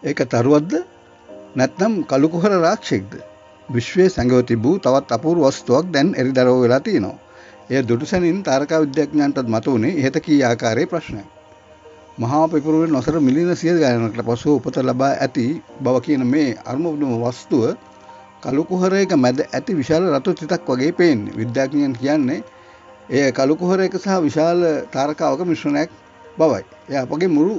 ඒක තරුවක්ද නැත්නම් කළු කුහර රාක්ෂයෙක්ද? විශ්වයේ සැඟව තිබූ තවත් අපූර්ව වස්තුවක් දැන් එරිදරව් වෙලා තියෙනවා. එය දුටුසැනින් තාරකා විද්‍යාඥයන්ටත් මතුවුණේ ඉහත කී ආකාරයේ ප්‍රශ්නයක්. මහා පෙපරුවෙන් වසර මිලියන 100 ගණනකට පසුව උපත ලබා ඇති බව කියන මේ අරුමුණු වස්තුව කළු කුහරයක මැද ඇති විශාල රතු තිතක් වගේ පේන්නේ. විද්‍යාඥයන් කියන්නේ එය කළු කුහරයක සහ විශාල තාරකාවක මිශ්‍රණයක් බවයි. එය අපගේ මුළු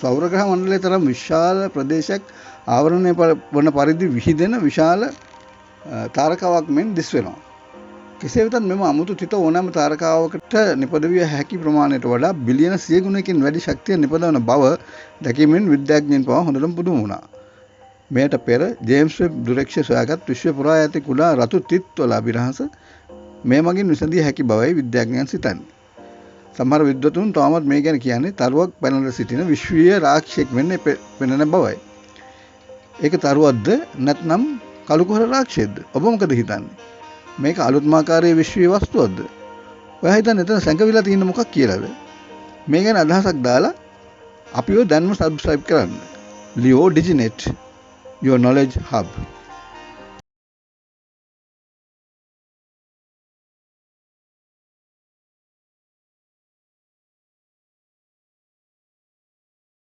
සෞර ග්‍රහ මණ්ඩලයේ තරම් විශාල ප්‍රදේශයක් ආවරණය වන පරිදි විහිදෙන විශාල තාරකාවක් මෙන් දිස් වෙනවා. කෙසේ වෙතත් මෙම අමුතු තිත ඕනෑම තාරකාවකට නිපදවිය හැකි ප්‍රමාණයට වඩා බිලියන 100 ගුණයකින් වැඩි ශක්තිය නිපදවන බව දැකීමෙන් විද්‍යාඥයන් පවා හොඳටම පුදුම වුණා. මෙයට පෙර ජේම්ස් වෙබ් දුරක්ෂය සොයාගත් විශ්ව පුරා ඇති කුඩා රතු තිත් වල අභිරහස මේ මගින් විසඳිය හැකි බවයි විද්‍යාඥයන් සිතන්නේ. සමහර විද්වතුන් තවමත් මේ ගැන කියන්නේ තරුවක් පැනලා සිටින විශ්වීය රාක්ෂයෙක් වෙන්න පෙනෙන බවයි. ඒක තරුවක්ද නැත්නම් කළු කුහර රාක්ෂයක්ද? ඔබ මොකද හිතන්නේ? මේක අලුත්මාකාරයේ විශ්වීය වස්තුවක්ද? ඔයා හිතන්නේ එතන සැඟවිලා තියෙන මොකක් කියලාද? මේ ගැන අදහසක් දාලා අපිව දැන්ම සබ්ස්ක්‍රයිබ් කරන්න. Leo Diginet, your knowledge hub.